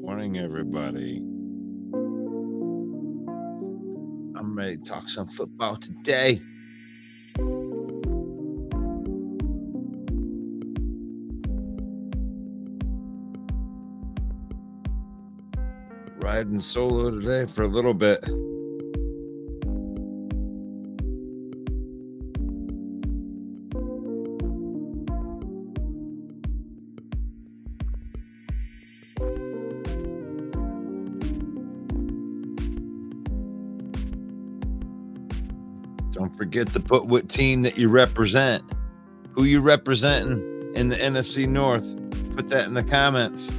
Morning, everybody. I'm ready to talk some football today. Riding solo today for a little bit. Don't forget to put what team that you represent, who you representing in the NFC North. Put that in the comments.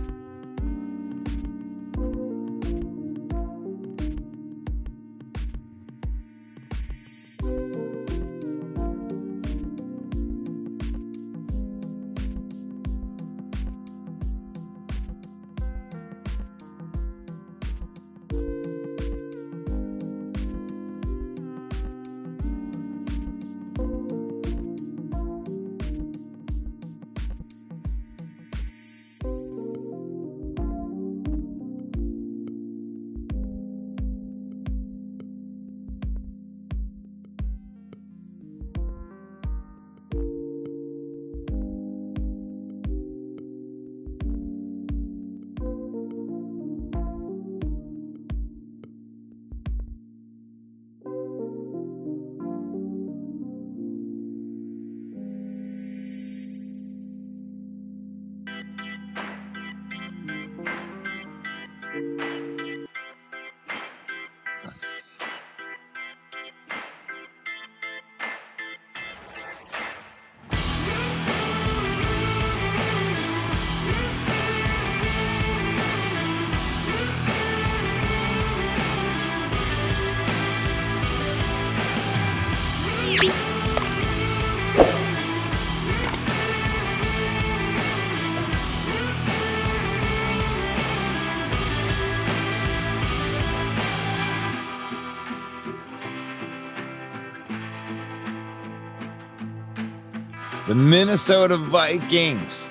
The Minnesota Vikings.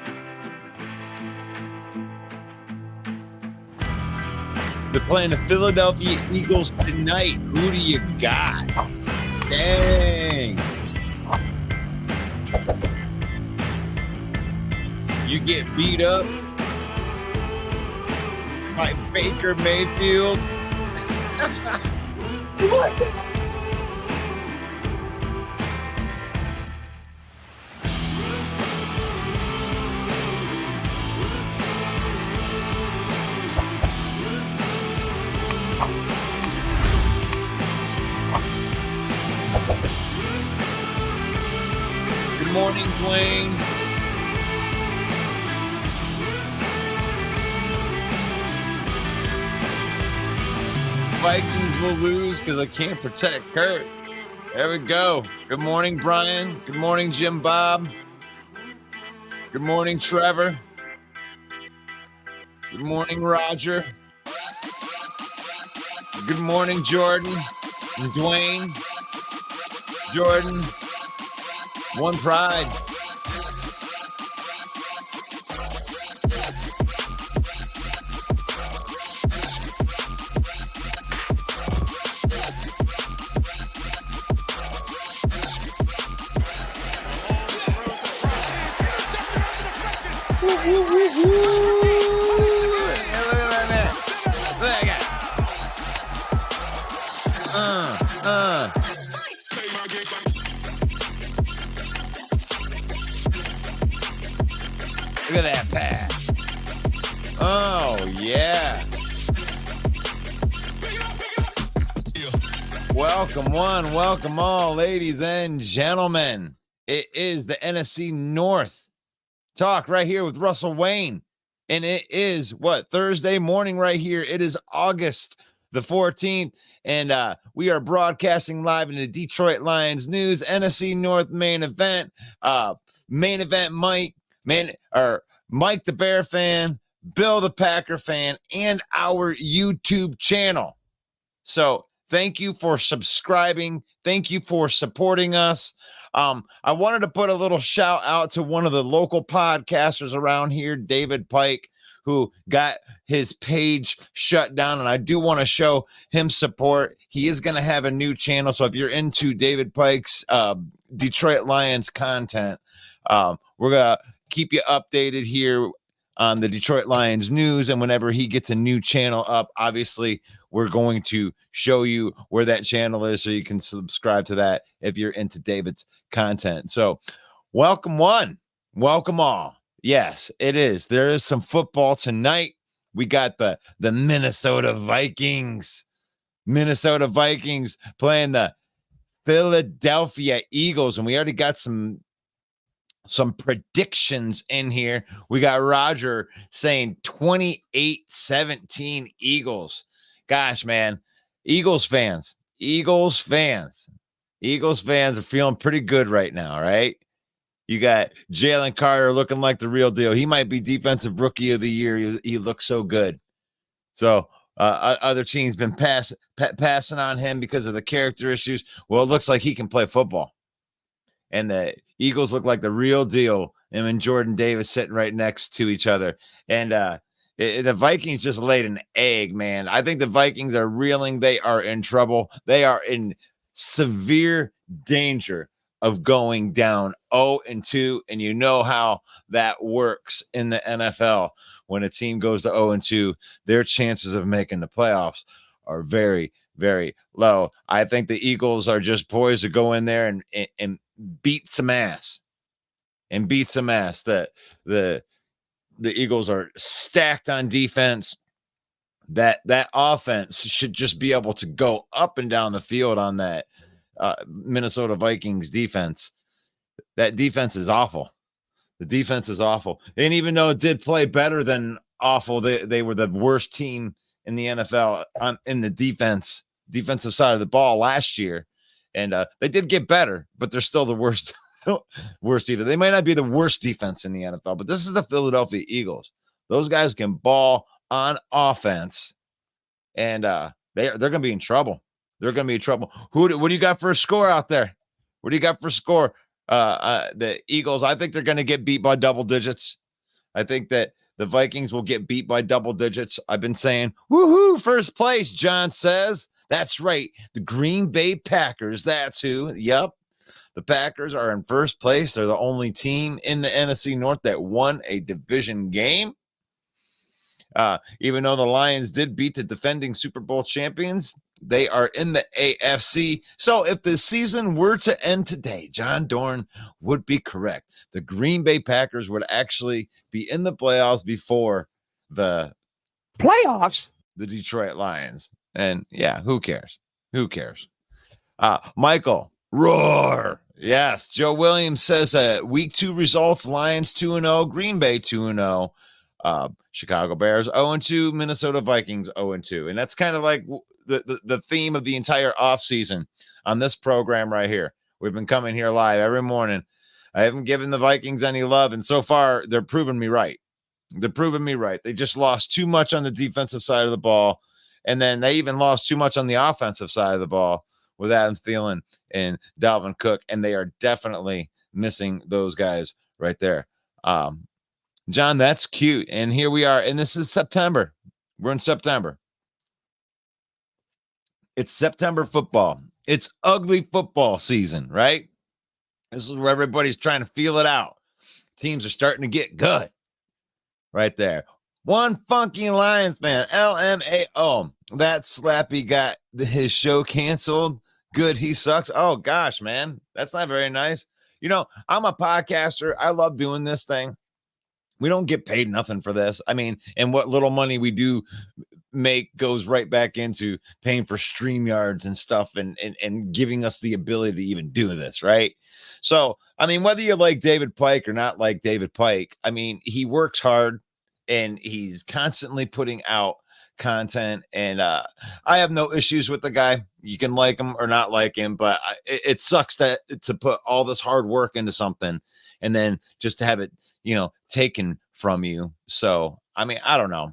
They're playing the Philadelphia Eagles tonight. Who do you got? Dang. You get beat up by Baker Mayfield. Good morning, Dwayne. Vikings will lose because I can't protect Kurt. There we go. Good morning, Brian. Good morning, Jim Bob. Good morning, Trevor. Good morning, Roger. Good morning, Jordan and Dwayne. Jordan, one pride. Look at that pass. Oh, yeah. Welcome one, welcome all, ladies and gentlemen. It is the NFC North talk right here with Russell Wayne. And it is Thursday morning right here. It is August the 14th. And we are broadcasting live in the Detroit Lions news, NFC North main event. Mike the Bear fan, Bill the Packer fan, and our YouTube channel. So thank you for subscribing. Thank you for supporting us. I wanted to put a little shout out to one of the local podcasters around here, David Pike, who got his page shut down. And I do want to show him support. He is going to have a new channel. So if you're into David Pike's Detroit Lions content, we're going to keep you updated here on the Detroit Lions news. And whenever he gets a new channel up, obviously we're going to show you where that channel is so you can subscribe to that if you're into David's content. So welcome one, welcome all. Yes, it is. There is some football tonight. We got the Minnesota Vikings. Minnesota Vikings playing the Philadelphia Eagles. And we already got some predictions in here. We got Roger saying 28-17 Eagles. Gosh, man, Eagles fans are feeling pretty good right now, right? You got Jalen Carter looking like the real deal. He might be defensive rookie of the year. He looks so good. So other teams been passing on him because of the character issues. Well, it looks like he can play football. And the Eagles look like the real deal. Him and Jordan Davis sitting right next to each other. And the Vikings just laid an egg, man. I think the Vikings are reeling. They are in trouble. They are in severe danger of going down 0-2. And you know how that works in the NFL. When a team goes to 0-2, their chances of making the playoffs are very, very low. I think the Eagles are just poised to go in there and beat some ass. The Eagles are stacked on defense. That offense should just be able to go up and down the field on that Minnesota Vikings defense. That defense is awful. The defense is awful. And even though it did play better than awful, they were the worst team in the NFL in the defensive side of the ball last year. And they did get better, but they're still the worst defense. They might not be the worst defense in the NFL, but this is the Philadelphia Eagles. Those guys can ball on offense, and they're going to be in trouble. They're going to be in trouble. What do you got for a score out there? What do you got for a score? The Eagles, I think they're going to get beat by double digits. I think that the Vikings will get beat by double digits. I've been saying, woohoo, first place, John says. That's right. The Green Bay Packers. That's who. Yep. The Packers are in first place. They're the only team in the NFC North that won a division game. Even though the Lions did beat the defending Super Bowl champions, they are in the AFC. So if the season were to end today, John Dorn would be correct. The Green Bay Packers would actually be in the playoffs before the playoffs. The Detroit Lions. And yeah, who cares? Who cares? Michael, roar. Yes. Joe Williams says week 2 results, Lions 2-0, Green Bay 2-0, Chicago Bears 0-2, Minnesota Vikings 0-2. And that's kind of like the theme of the entire offseason on this program right here. We've been coming here live every morning. I haven't given the Vikings any love, and so far they're proving me right. They're proving me right. They just lost too much on the defensive side of the ball, and then they even lost too much on the offensive side of the ball with Adam Thielen and Dalvin Cook, and they are definitely missing those guys right there. John, that's cute. And here we are, and this is September. We're in September. It's September football. It's ugly football season, right? This is where everybody's trying to feel it out. Teams are starting to get good right there. One funky Lions fan, LMAO. That Slappy got his show canceled. Good, he sucks. Oh, gosh, man. That's not very nice. You know, I'm a podcaster. I love doing this thing. We don't get paid nothing for this. I mean, and what little money we do make goes right back into paying for StreamYards and stuff and giving us the ability to even do this, right? So, I mean, whether you like David Pike or not like David Pike, I mean, he works hard and he's constantly putting out content, and I have no issues with the guy. You can like him or not like him, but it sucks to put all this hard work into something and then just to have it, taken from you. So, I mean, I don't know.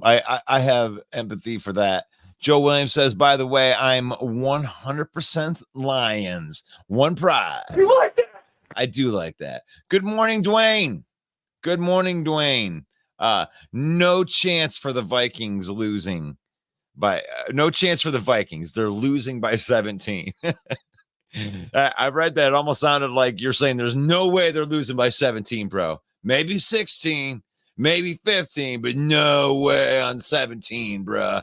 I have empathy for that. Joe Williams says, by the way, I'm 100% Lions. One pride. You like that? I do like that. Good morning, Dwayne. Good morning, Dwayne. No chance for the Vikings losing by no chance for the Vikings. They're losing by 17. I read that. It almost sounded like you're saying there's no way they're losing by 17, bro. Maybe 16, maybe 15, but no way on 17, bro.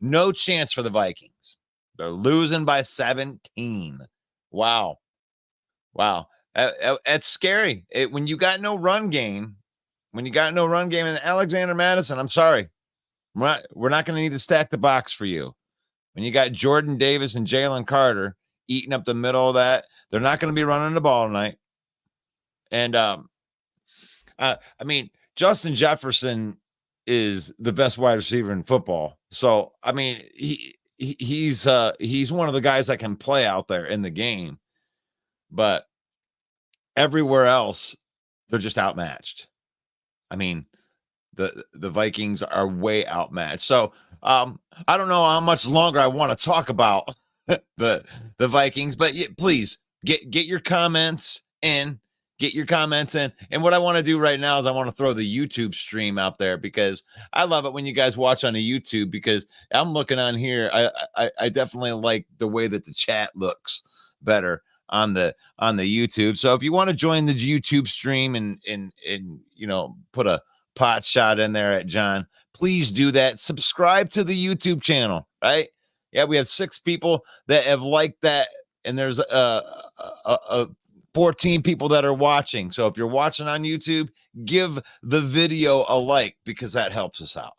No chance for the Vikings. They're losing by 17. Wow. That's scary. When you got no run game, in Alexander Madison, I'm sorry. We're not going to need to stack the box for you. When you got Jordan Davis and Jalen Carter eating up the middle of that, they're not going to be running the ball tonight. And I mean, Justin Jefferson is the best wide receiver in football. So, I mean, he's one of the guys that can play out there in the game. But everywhere else, they're just outmatched. I mean, the Vikings are way outmatched. So I don't know how much longer I want to talk about the Vikings, but please get your comments in. Get your comments in. And what I want to do right now is I want to throw the YouTube stream out there because I love it when you guys watch on the YouTube, because I'm looking on here. I definitely like the way that the chat looks better on the YouTube. So if you want to join the YouTube stream and put a pot shot in there at John, please do that. Subscribe to the YouTube channel, right? Yeah, we have 6 people that have liked that, and there's 14 people that are watching. So if you're watching on YouTube, give the video a like because that helps us out.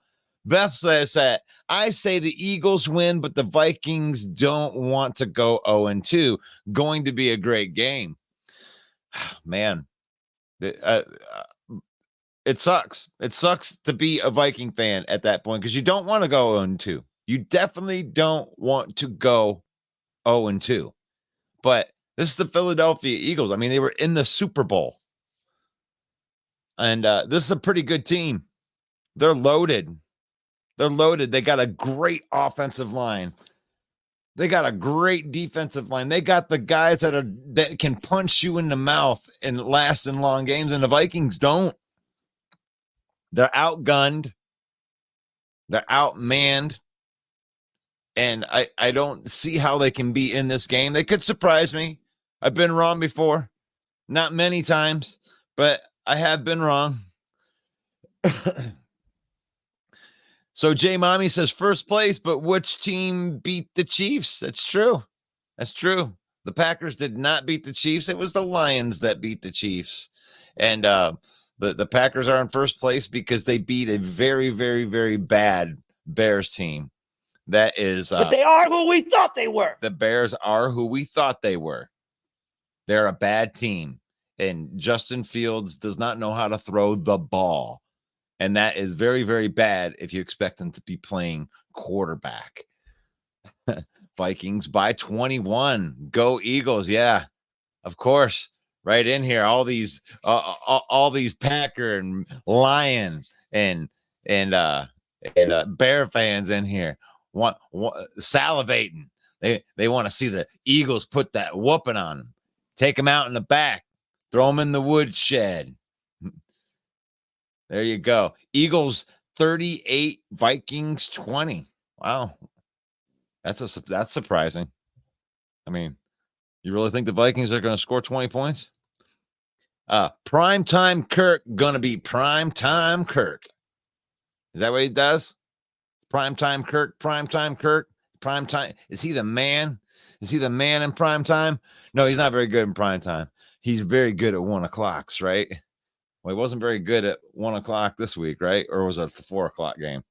Beth says that I say the Eagles win, but the Vikings don't want to go 0-2. Going to be a great game. Man, it sucks. It sucks to be a Viking fan at that point because you don't want to go 0-2. You definitely don't want to go 0-2. But this is the Philadelphia Eagles. I mean, they were in the Super Bowl. And this is a pretty good team. They're loaded. They got a great offensive line. They got a great defensive line. They got the guys that can punch you in the mouth and last in long games, and the Vikings don't. They're outgunned. They're outmanned. And I don't see how they can be in this game. They could surprise me. I've been wrong before. Not many times, but I have been wrong. So J Mommy says first place, but which team beat the Chiefs? That's true. The Packers did not beat the Chiefs. It was the Lions that beat the Chiefs. And the Packers are in first place because they beat a very, very, very bad Bears team. That is, but they are who we thought they were. The Bears are who we thought they were. They're a bad team. And Justin Fields does not know how to throw the ball. And that is very, very bad if you expect him to be playing quarterback. Vikings by 21. Go Eagles. Yeah, of course. Right in here. All these Packer and Lion and Bear fans in here. Want salivating. They want to see the Eagles put that whooping on them. Take them out in the back. Throw them in the woodshed. There you go. Eagles 38, Vikings 20. Wow. That's surprising. I mean, you really think the Vikings are going to score 20 points? Primetime Kirk going to be primetime Kirk. Is that what he does? Primetime Kirk, primetime. Is he the man? Is he the man in primetime? No, he's not very good in primetime. He's very good at 1 o'clocks, right? Well, he wasn't very good at 1 o'clock this week, right? Or was it the 4 o'clock game?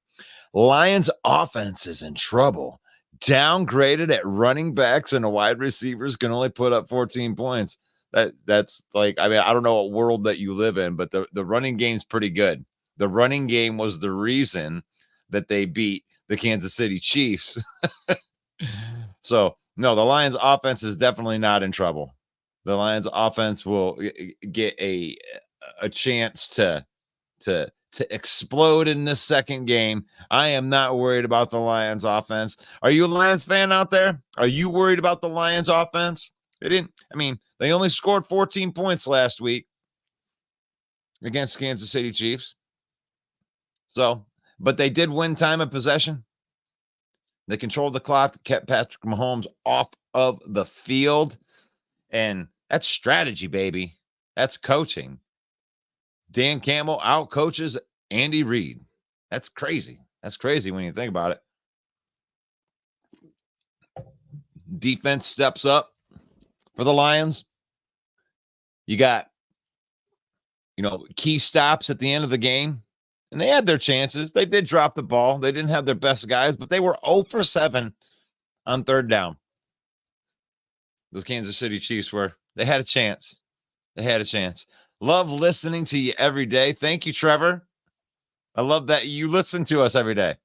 Lions offense is in trouble. Downgraded at running backs and a wide receivers can only put up 14 points. That's like, I mean, I don't know what world that you live in, but the running game's pretty good. The running game was the reason that they beat the Kansas City Chiefs. So, no, the Lions offense is definitely not in trouble. The Lions offense will get a chance to explode in this second game. I am not worried about the Lions offense. Are you a Lions fan out there? Are you worried about the Lions offense? They only scored 14 points last week against Kansas City Chiefs. So, but they did win time of possession. They controlled the clock, kept Patrick Mahomes off of the field. And that's strategy, baby. That's coaching. Dan Campbell out coaches Andy Reid. That's crazy. That's crazy when you think about it. Defense steps up for the Lions. You got, key stops at the end of the game. And they had their chances. They did drop the ball. They didn't have their best guys, but they were 0 for 7 on third down. Those Kansas City Chiefs were. They had a chance. They had a chance. Love listening to you every day. Thank you, Trevor. I love that you listen to us every day.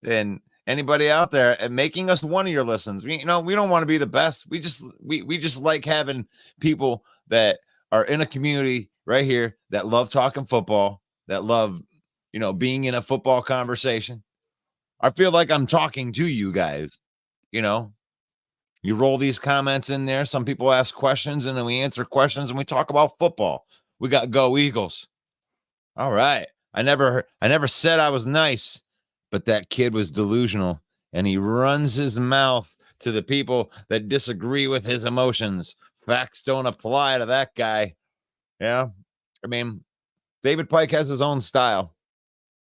And anybody out there and making us one of your listens. We don't want to be the best. We just like having people that are in a community right here that love talking football, that love, being in a football conversation. I feel like I'm talking to you guys, You roll these comments in there. Some people ask questions and then we answer questions and we talk about football. We got Go Eagles. All right. I never said I was nice, but that kid was delusional and he runs his mouth to the people that disagree with his emotions. Facts don't apply to that guy. Yeah. David Pike has his own style.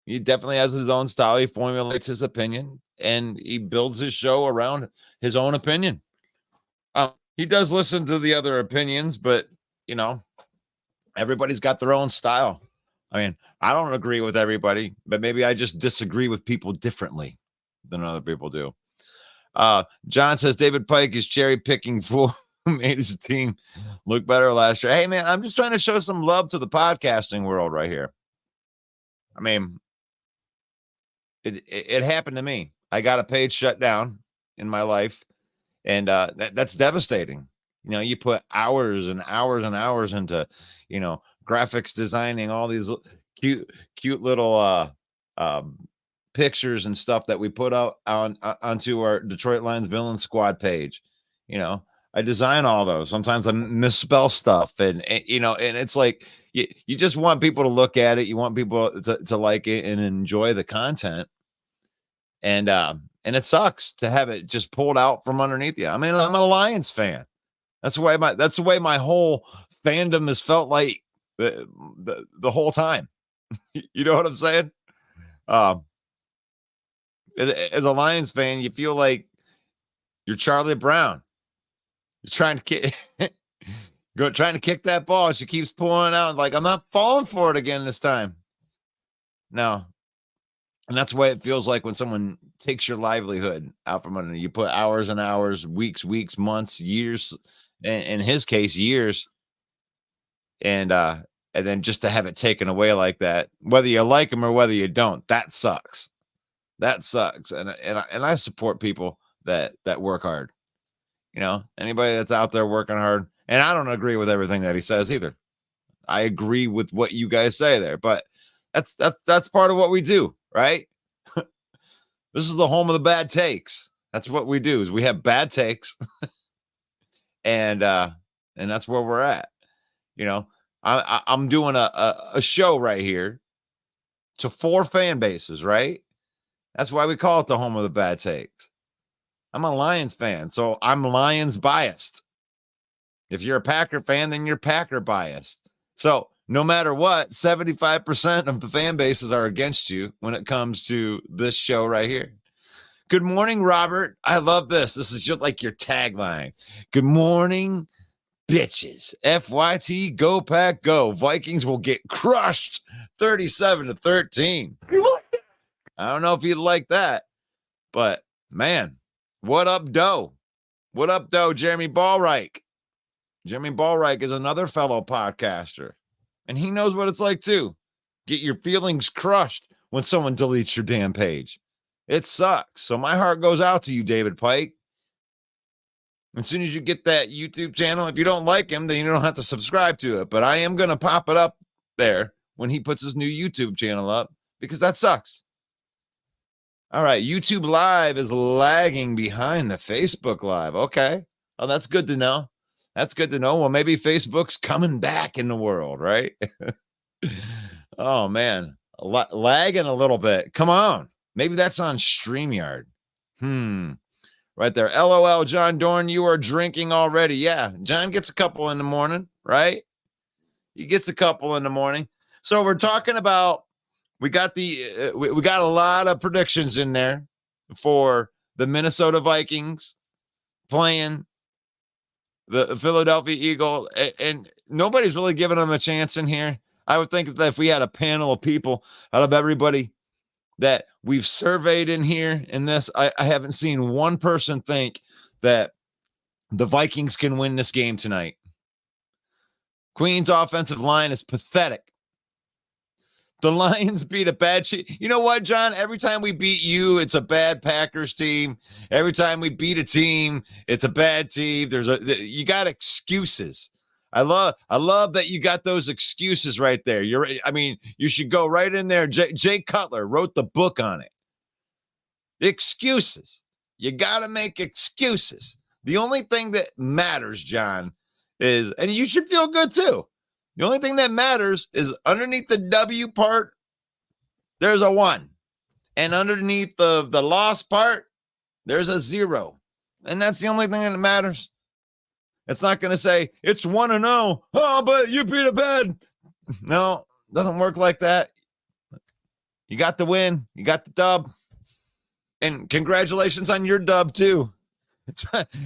He definitely has his own style. He formulates his opinion and he builds his show around his own opinion. He does listen to the other opinions, but everybody's got their own style. I don't agree with everybody, but maybe I just disagree with people differently than other people do. John says David Pike is cherry picking fool who made his team look better last year. Hey man, I'm just trying to show some love to the podcasting world right here. It happened to me. I got a page shut down in my life, and that's devastating. You put hours and hours and hours into, graphics designing all these cute little pictures and stuff that we put out onto our Detroit Lions Villain Squad page. I design all those. Sometimes I misspell stuff, and it's like you just want people to look at it. You want people to like it and enjoy the content. And it sucks to have it just pulled out from underneath you. I'm a Lions fan. That's the way my whole fandom has felt like the whole time. You know what I'm saying? As a Lions fan, you feel like you're Charlie Brown. You're trying to kick that ball. She keeps pulling out like I'm not falling for it again this time. No. And that's the way it feels like when someone takes your livelihood out from under you. You put hours and hours, weeks, months, years, in his case, years. And then just to have it taken away like that, whether you like them or whether you don't, that sucks. That sucks. And I support people that work hard. Anybody that's out there working hard. And I don't agree with everything that he says either. I agree with what you guys say there, but that's part of what we do. Right? This is the home of the bad takes. That's what we do is we have bad takes. and that's where we're at. I'm doing a show right here to 4 fan bases, right? That's why we call it the home of the bad takes. I'm a Lions fan, so I'm Lions biased. If you're a Packer fan, then you're Packer biased. So no matter what, 75% of the fan bases are against you when it comes to this show right here. Good morning, Robert. I love this. This is just like your tagline. Good morning, bitches. FYT, go pack, go. Vikings will get crushed 37-13. I don't know if you'd like that, but man, what up, Doe? What up, Doe? Jeremy Ballreich. Jeremy Ballreich is another fellow podcaster, and he knows what it's like too. Get your feelings crushed when someone deletes your damn page. It sucks. So my heart goes out to you, David Pike. As soon as you get that YouTube channel, if you don't like him, then you don't have to subscribe to it. But I am going to pop it up there when he puts his new YouTube channel up because that sucks. All right, YouTube Live is lagging behind the Facebook Live. Okay. Oh, that's good to know. That's good to know. Well, maybe Facebook's coming back in the world, right? Oh, man. Lagging a little bit. Come on. Maybe that's on StreamYard. Right there. LOL, John Dorn, you are drinking already. Yeah, John gets a couple in the morning, right? He gets a couple in the morning. So we're talking about, we got a lot of predictions in there for the Minnesota Vikings playing the Philadelphia Eagles, and nobody's really giving them a chance in here. I would think that if we had a panel of people out of everybody that we've surveyed in here in this, I haven't seen one person think that the Vikings can win this game tonight. Queen's offensive line is pathetic. The Lions beat a bad team. You know what, John? Every time we beat you, it's a bad Packers team. Every time we beat a team, it's a bad team. You got excuses. I love that you got those excuses right there. You should go right in there. Jay Cutler wrote the book on it. Excuses. You got to make excuses. The only thing that matters, John, is, and you should feel good too. The only thing that matters is underneath the W part, there's a 1. And underneath the loss part, there's a 0. And that's the only thing that matters. It's not going to say it's 1-0. Oh, but you beat a bad. No, doesn't work like that. You got the win. You got the dub. And congratulations on your dub, too.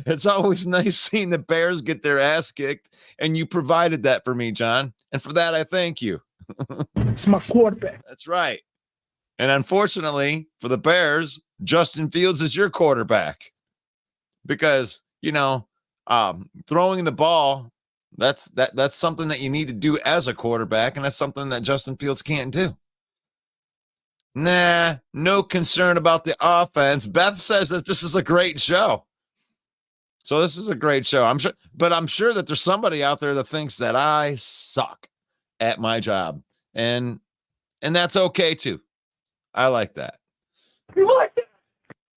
It's always nice seeing the Bears get their ass kicked, and you provided that for me, John. And for that, I thank you. It's my quarterback. That's right. And unfortunately for the Bears, Justin Fields is your quarterback because, throwing the ball, that's something that you need to do as a quarterback, and that's something that Justin Fields can't do. Nah, no concern about the offense. Beth says that this is a great show. So this is a great show. I'm sure that there's somebody out there that thinks that I suck at my job. And that's okay too. I like that. You like that?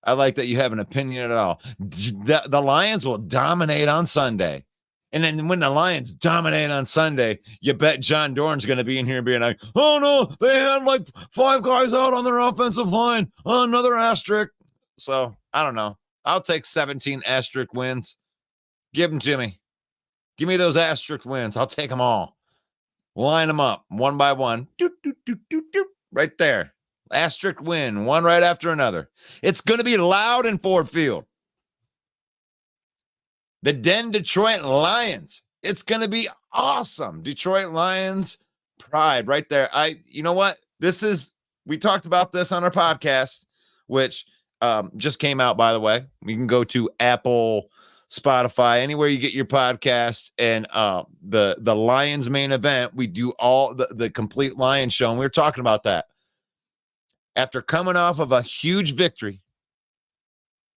I like that you have an opinion at all. The Lions will dominate on Sunday. And then when the Lions dominate on Sunday, you bet John Dorn's going to be in here being like, oh no, they had like 5 guys out on their offensive line. Oh, another asterisk. So I don't know. I'll take 17 asterisk wins. Give them to me. Give me those asterisk wins. I'll take them all. Line them up one by one. Doot, doot, doot, doot, doot, right there. Asterisk win, one right after another. It's going to be loud in Ford Field. The Detroit Lions. It's going to be awesome. Detroit Lions pride right there. You know what? We talked about this on our podcast, which just came out, by the way. You can go to Apple, Spotify, anywhere you get your podcast, and the Lions main event. We do all the complete Lions show, and we were talking about that. After coming off of a huge victory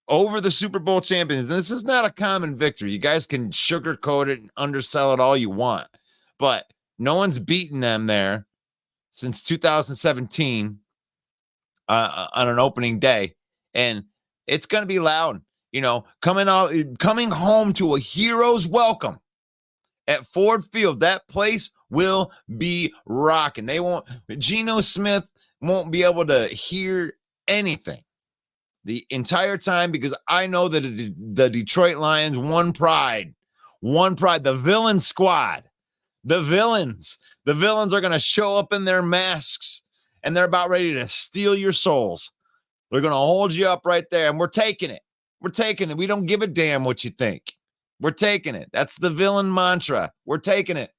over the Super Bowl champions, and this is not a common victory. You guys can sugarcoat it and undersell it all you want, but no one's beaten them there since 2017 on an opening day. And it's going to be loud, coming home to a hero's welcome at Ford Field. That place will be rocking. Geno Smith won't be able to hear anything the entire time because I know that the Detroit Lions, one pride, the villain squad, the villains are going to show up in their masks and they're about ready to steal your souls. They're going to hold you up right there, and we're taking it. We don't give a damn what you think. We're taking it. That's the villain mantra. We're taking it.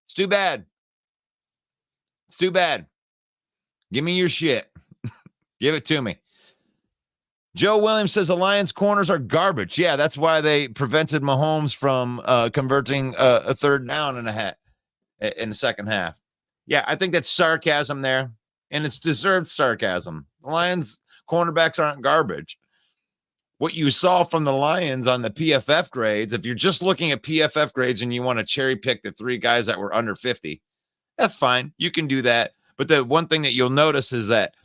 It's too bad. It's too bad. Give me your shit. Give it to me. Joe Williams says the Lions corners are garbage. Yeah, that's why they prevented Mahomes from converting a third down in the second half. Yeah, I think that's sarcasm there, and it's deserved sarcasm. The Lions cornerbacks aren't garbage. What you saw from the Lions on the PFF grades, if you're just looking at PFF grades and you want to cherry pick the 3 guys that were under 50, that's fine. You can do that. But the one thing that you'll notice is that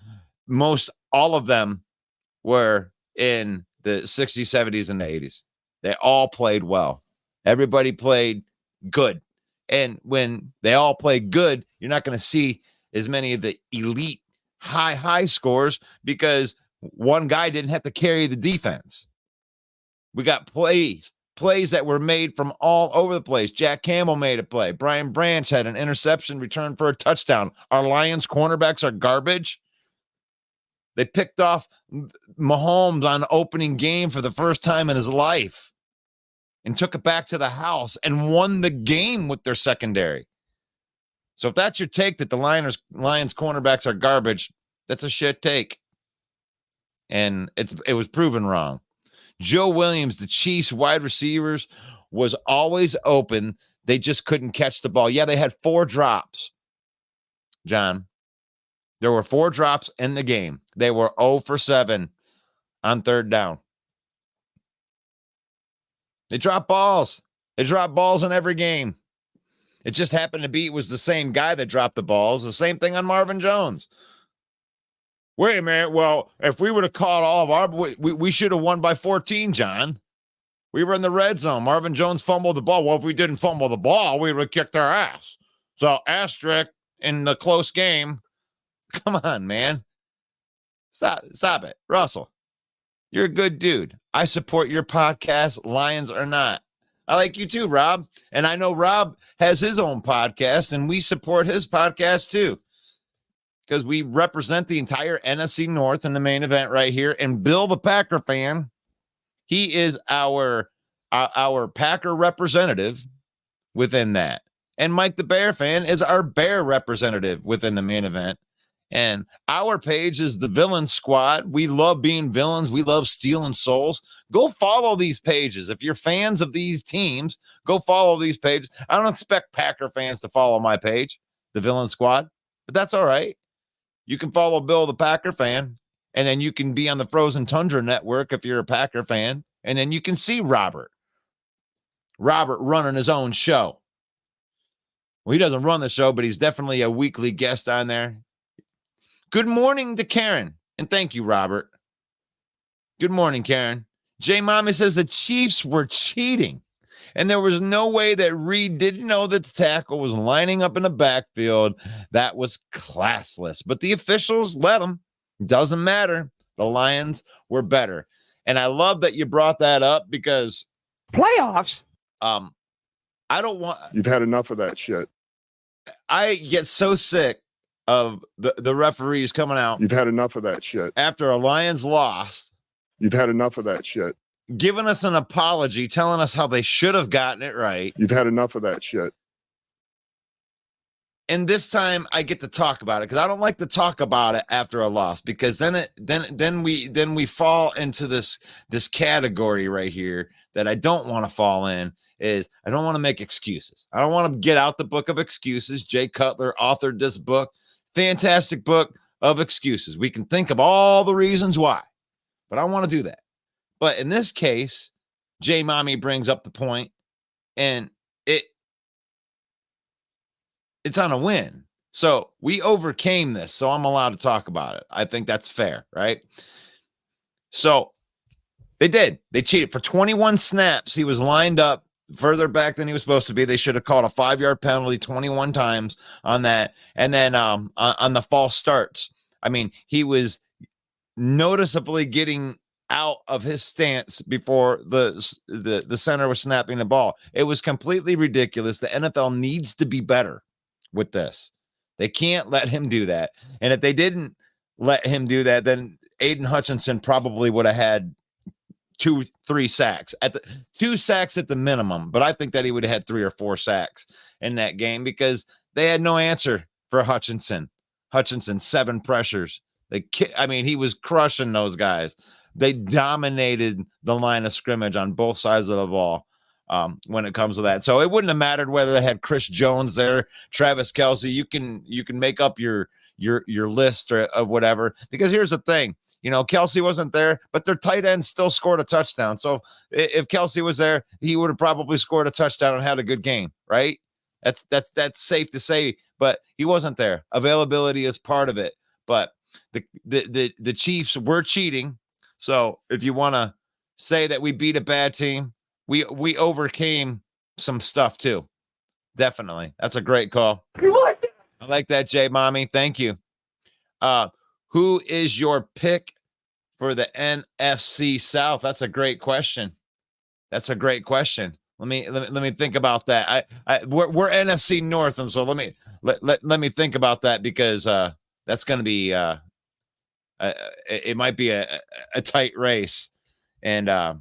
all of them were in the 60s, 70s, and the 80s. They all played well. Everybody played good. And when they all play good, you're not going to see as many of the elite high scores because one guy didn't have to carry the defense. We got plays that were made from all over the place. Jack Campbell made a play. Brian Branch had an interception return for a touchdown. Our Lions cornerbacks are garbage. They picked off Mahomes on opening game for the first time in his life and took it back to the house and won the game with their secondary. So if that's your take that the Lions cornerbacks are garbage, that's a shit take. And it was proven wrong. Joe Williams, the Chiefs wide receivers, was always open. They just couldn't catch the ball. Yeah, they had 4 drops, John. There were 4 drops in the game. They were 0 for 7 on third down. They dropped balls. They dropped balls in every game. It just happened to be it was the same guy that dropped the balls. The same thing on Marvin Jones. Wait a minute. Well, if we would have caught all of our, we should have won by 14, John. We were in the red zone. Marvin Jones fumbled the ball. Well, if we didn't fumble the ball, we would have kicked our ass. So asterisk in the close game. Come on, man. Stop it. Russell, you're a good dude. I support your podcast, Lions or not. I like you too, Rob. And I know Rob has his own podcast, and we support his podcast too. Because we represent the entire NFC North in the main event right here. And Bill, the Packer fan, he is our Packer representative within that. And Mike, the Bear fan, is our Bear representative within the main event. And our page is the Villain Squad. We love being villains. We love stealing souls. Go follow these pages. If you're fans of these teams, go follow these pages. I don't expect Packer fans to follow my page, the Villain Squad, but that's all right. You can follow Bill, the Packer fan, and then you can be on the Frozen Tundra Network if you're a Packer fan, and then you can see Robert running his own show. Well, he doesn't run the show, but he's definitely a weekly guest on there. Good morning to Karen, and thank you, Robert. Good morning, Karen. J Mommy says the Chiefs were cheating, and there was no way that Reed didn't know that the tackle was lining up in the backfield. That was classless, but the officials let him. Doesn't matter. The Lions were better, and I love that you brought that up because Playoffs. I don't want. You've had enough of that shit. I get so sick of the referees coming out. You've had enough of that shit. After a Lions lost. You've had enough of that shit. Giving us an apology, telling us how they should have gotten it right. You've had enough of that shit. And this time I get to talk about it because I don't like to talk about it after a loss because then we fall into this category right here that I don't want to fall in is I don't want to make excuses. I don't want to get out the book of excuses. Jay Cutler authored this book. Fantastic book of excuses. We can think of all the reasons why, but I don't want to do that. But in this case, J Mommy brings up the point, and it's on a win. So we overcame this, so I'm allowed to talk about it. I think that's fair, right? So they did. They cheated for 21 snaps. He was lined up further back than he was supposed to be. They should have called a 5-yard penalty 21 times on that. And then on the false starts, I mean, he was noticeably getting out of his stance before the center was snapping the ball. It was completely ridiculous. The NFL needs to be better with this. They can't let him do that. And if they didn't let him do that, then Aiden Hutchinson probably would have had 2-3 sacks at the 2 sacks at the minimum, but I think that he would have had 3 or 4 sacks in that game because they had no answer for Hutchinson. 7 pressures. He was crushing those guys. They dominated the line of scrimmage on both sides of the ball when it comes to that. So it wouldn't have mattered whether they had Chris Jones there, Travis Kelce. You can make up your list of whatever, because here's the thing. Kelce wasn't there, but their tight end still scored a touchdown. So if Kelce was there, he would have probably scored a touchdown and had a good game, right? That's safe to say, but he wasn't there. Availability is part of it, but the Chiefs were cheating. So if you want to say that we beat a bad team, we overcame some stuff too. Definitely. That's a great call. I like that, Jay Mommy. Thank you. Who is your pick for the NFC South? That's a great question. Let me think about that. We're NFC North, and so let me think about that, because that's going to be it might be a tight race, and I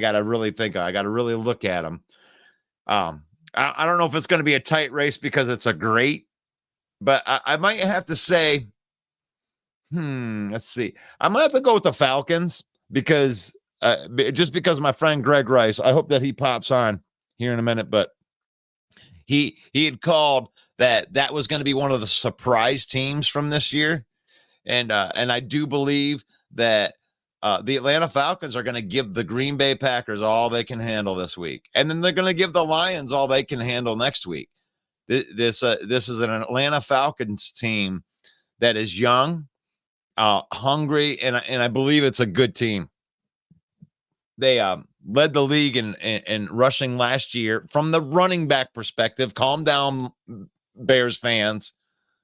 got to really think. I got to really look at them. I don't know if it's going to be a tight race because it's a great, but I might have to say. Let's see. I might have to go with the Falcons because just because my friend Greg Rice, I hope that he pops on here in a minute, but he had called that was going to be one of the surprise teams from this year. And I do believe that the Atlanta Falcons are going to give the Green Bay Packers all they can handle this week. And then they're going to give the Lions all they can handle next week. This is an Atlanta Falcons team that is young, hungry, and I believe it's a good team. They led the league in rushing last year. From the running back perspective, calm down, Bears fans.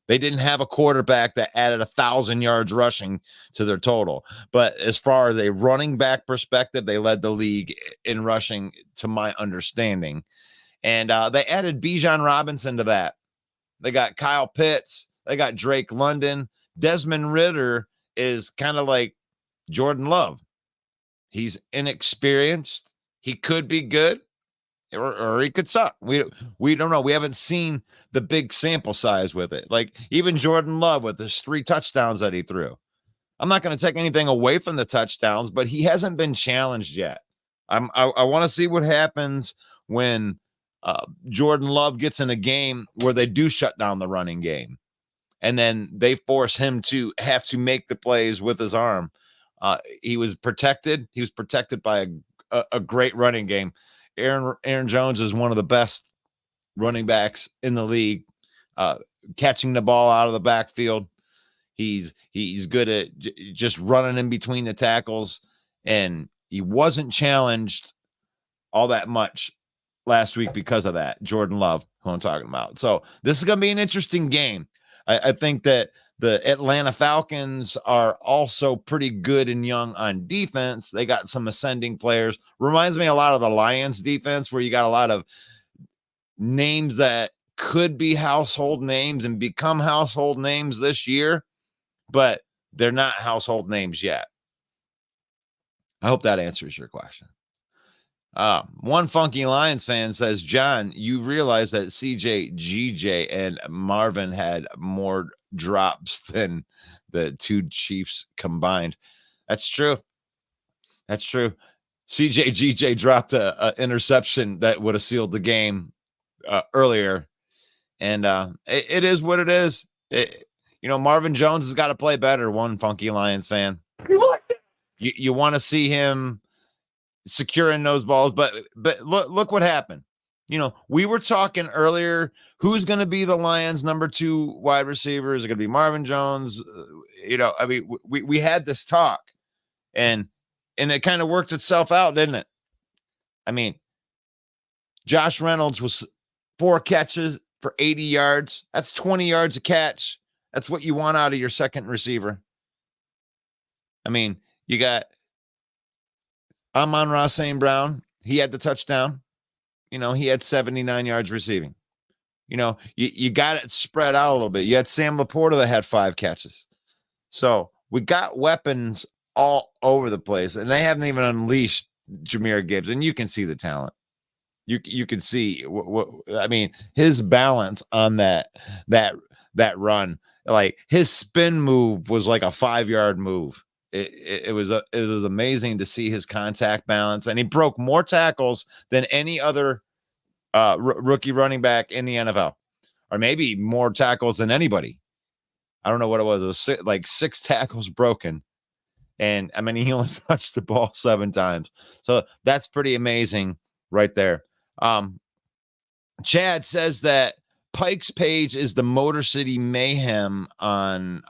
They didn't have a quarterback that added 1,000 yards rushing to their total. But as far as a running back perspective, they led the league in rushing, to my understanding. And they added Bijan Robinson to that. They got Kyle Pitts. They got Drake London. Desmond Ridder is kind of like Jordan Love. He's inexperienced. He could be good, or he could suck. We don't know. We haven't seen the big sample size with it. Like even Jordan Love with his 3 touchdowns that he threw. I'm not going to take anything away from the touchdowns, but he hasn't been challenged yet. I want to see what happens when Jordan Love gets in a game where they do shut down the running game, and then they force him to have to make the plays with his arm. He was protected. He was protected by a great running game. Aaron Jones is one of the best running backs in the league, catching the ball out of the backfield. He's good at just running in between the tackles, and he wasn't challenged all that much last week because of that. Jordan Love, who I'm talking about. So this is going to be an interesting game. I think that the Atlanta Falcons are also pretty good and young on defense. They got some ascending players. Reminds me a lot of the Lions defense, where you got a lot of names that could be household names and become household names this year, but they're not household names yet. I hope that answers your question. One Funky Lions fan says, John, you realize that CJ, GJ, and Marvin had more drops than the 2 Chiefs combined. That's true. CJ, GJ dropped a interception that would have sealed the game earlier. And it is what it is. Marvin Jones has got to play better, one Funky Lions fan. You want to see him securing those balls, but look what happened. We were talking earlier, who's going to be the Lions' number 2 wide receiver? Is it going to be Marvin Jones? We had this talk, and it kind of worked itself out, didn't it? Josh Reynolds was 4 catches for 80 yards. That's 20 yards a catch. That's what you want out of your second receiver. You got Amon-Ra St. Brown. He had the touchdown. He had 79 yards receiving. You got it spread out a little bit. You had Sam Laporta that had 5 catches. So we got weapons all over the place, and they haven't even unleashed Jahmyr Gibbs, and you can see the talent. You can see what I mean. His balance on that run, like his spin move was like a 5-yard move. It was amazing to see his contact balance, and he broke more tackles than any other rookie running back in the NFL, or maybe more tackles than anybody. I don't know what it was. It was like 6 tackles broken. And I mean, he only touched the ball 7 times. So that's pretty amazing right there. Chad says that Pike's page is the Motor City Mayhem on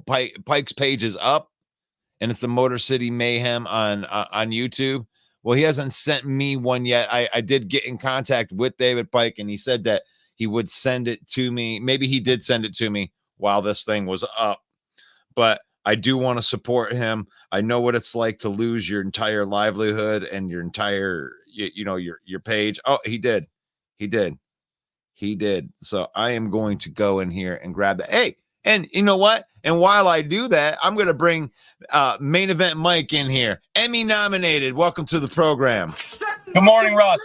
Pike's page is up, and it's the Motor City Mayhem on YouTube. Well, he hasn't sent me one yet. I did get in contact with David Pike, and he said that he would send it to me. Maybe he did send it to me while this thing was up, but I do want to support him. I know what it's like to lose your entire livelihood and your entire, your page. Oh, he did. So I am going to go in here and grab that. Hey, and you know what? And while I do that, I'm going to bring Main Event Mike in here. Emmy nominated. Welcome to the program. Good morning, Russ.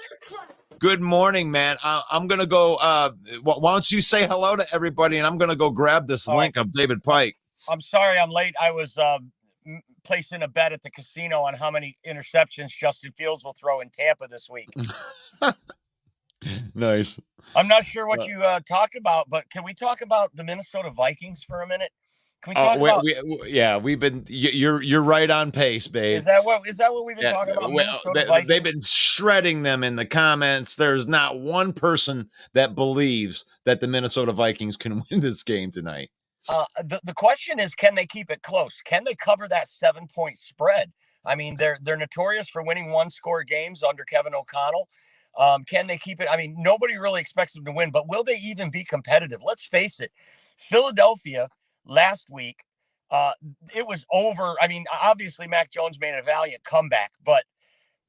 Good morning, man. I'm going to go. Why don't you say hello to everybody, and I'm going to go grab this link of David Pike. I'm sorry I'm late. I was placing a bet at the casino on how many interceptions Justin Fields will throw in Tampa this week. Nice. I'm not sure what you talked about, but can we talk about the Minnesota Vikings for a minute? Can we talk about? We've been. You're right on pace, babe. Is that what we've been talking about? Minnesota Vikings? They've been shredding them in the comments. There's not one person that believes that the Minnesota Vikings can win this game tonight. The question is, can they keep it close? Can they cover that 7-point spread? I mean, they're notorious for winning 1-score games under Kevin O'Connell. Can they keep it? I mean, nobody really expects them to win, but will they even be competitive? Let's face it. Philadelphia last week, it was over. I mean, obviously Mac Jones made a valiant comeback, but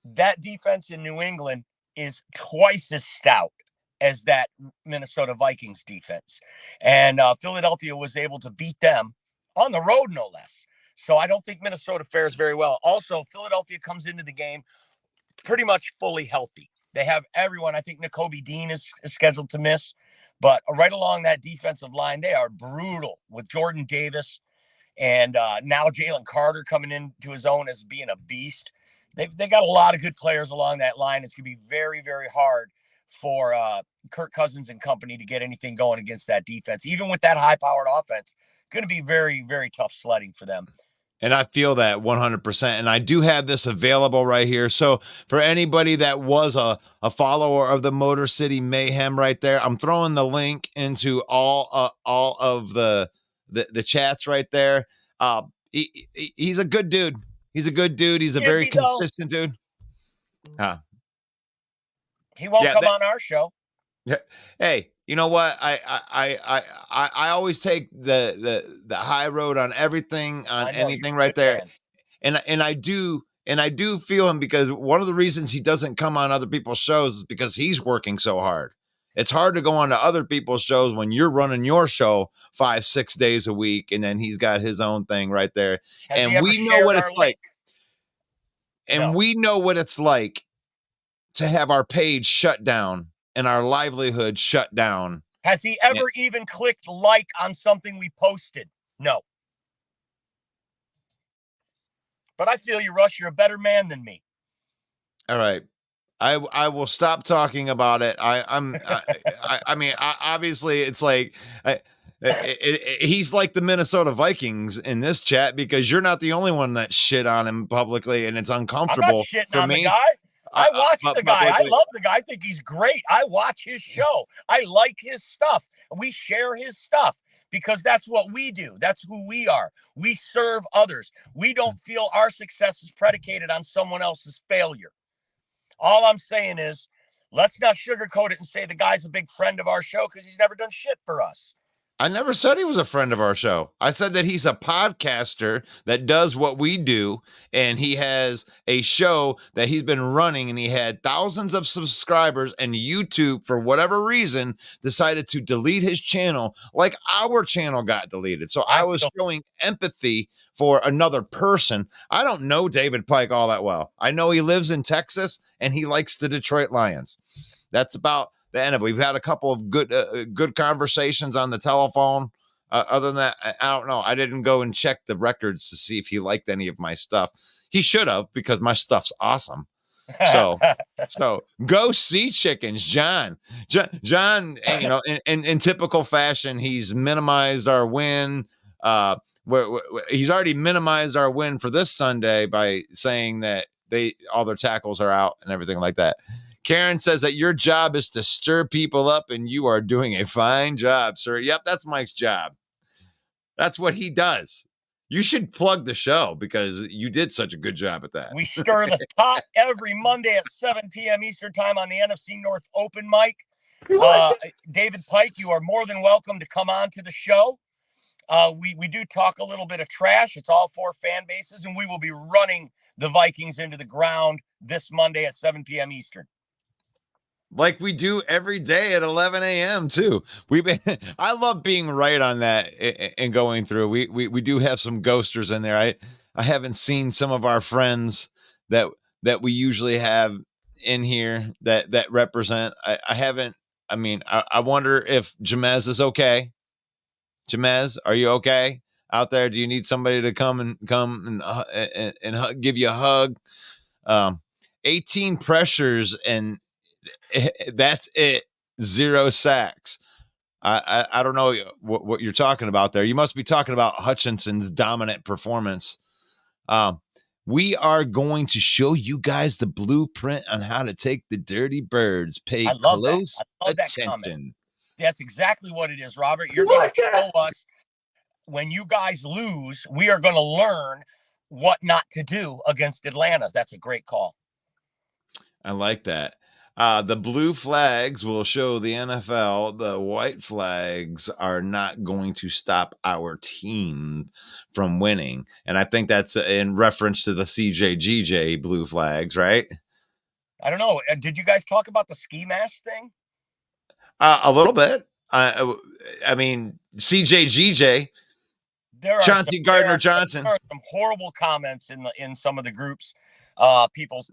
that defense in New England is twice as stout as that Minnesota Vikings defense. And Philadelphia was able to beat them on the road, no less. So I don't think Minnesota fares very well. Also, Philadelphia comes into the game pretty much fully healthy. They have everyone. I think Nakobe Dean is scheduled to miss. But right along that defensive line, they are brutal with Jordan Davis. And now Jalen Carter coming into his own as being a beast. They got a lot of good players along that line. It's going to be very, very hard for Kirk Cousins and company to get anything going against that defense. Even with that high-powered offense, going to be very, very tough sledding for them. And I feel that 100%. And I do have this available right here. So for anybody that was a follower of the Motor City Mayhem right there, I'm throwing the link into all of the chats right there. He's a good dude. He's a good dude. He's a very consistent dude. He won't come on our show. Yeah. Hey, you know what? I always take the high road on everything, on anything right there. And I do feel him, because one of the reasons he doesn't come on other people's shows is because he's working so hard. It's hard to go on to other people's shows when you're running your show 5-6 days a week, and then he's got his own thing right there. And we know what it's like. And we know what it's like to have our page shut down and our livelihood shut down. Has he ever even clicked like on something we posted? No. But I feel you, Rush. You're a better man than me. All right. I will stop talking about it. I mean, obviously it's like, he's like the Minnesota Vikings in this chat, because you're not the only one that shit on him publicly, and it's uncomfortable. I'm not shitting on the guy. I watch the guy. I love the guy. I think he's great. I watch his show. I like his stuff. We share his stuff because that's what we do. That's who we are. We serve others. We don't feel our success is predicated on someone else's failure. All I'm saying is, let's not sugarcoat it and say the guy's a big friend of our show because he's never done shit for us. I never said he was a friend of our show. I said that he's a podcaster that does what we do, and he has a show that he's been running, and he had thousands of subscribers, and YouTube, for whatever reason, decided to delete his channel like our channel got deleted. So I was showing empathy for another person. I don't know David Pike all that well. I know he lives in Texas and he likes the Detroit Lions. That's about the end of it. We've had a couple of good conversations on the telephone. Other than that, I don't know. I didn't go and check the records to see if he liked any of my stuff. He should have, because my stuff's awesome. So go see Chickens, John, you know, in typical fashion, he's minimized our win. He's already minimized our win for this Sunday by saying that all their tackles are out and everything like that. Karen says that your job is to stir people up, and you are doing a fine job, sir. Yep, that's Mike's job. That's what he does. You should plug the show because you did such a good job at that. We stir the pot every Monday at 7 p.m. Eastern time on the NFC North Open mic. David Pike, you are more than welcome to come on to the show. We do talk a little bit of trash. It's all four fan bases, and we will be running the Vikings into the ground this Monday at 7 p.m. Eastern. Like we do every day at 11 a.m. too. I love being right on that and going through. We do have some ghosters in there. I haven't seen some of our friends that we usually have in here that represent. I haven't. I mean, I wonder if Jamez is okay. Jamez, are you okay out there? Do you need somebody to come and give you a hug? 18 pressures and that's it. 0 sacks. I don't know what you're talking about there. You must be talking about Hutchinson's dominant performance. We are going to show you guys the blueprint on how to take the dirty birds. Pay close attention. That's exactly what it is, Robert. You're going to show us when you guys lose. We are going to learn what not to do against Atlanta. That's a great call. I like that. The blue flags will show the NFL. The white flags are not going to stop our team from winning. And I think that's in reference to the CJGJ blue flags, right? I don't know. Did you guys talk about the ski mask thing? A little bit. I mean, CJGJ. Chauncey Gardner-Johnson. There are some horrible comments in some of the groups. People,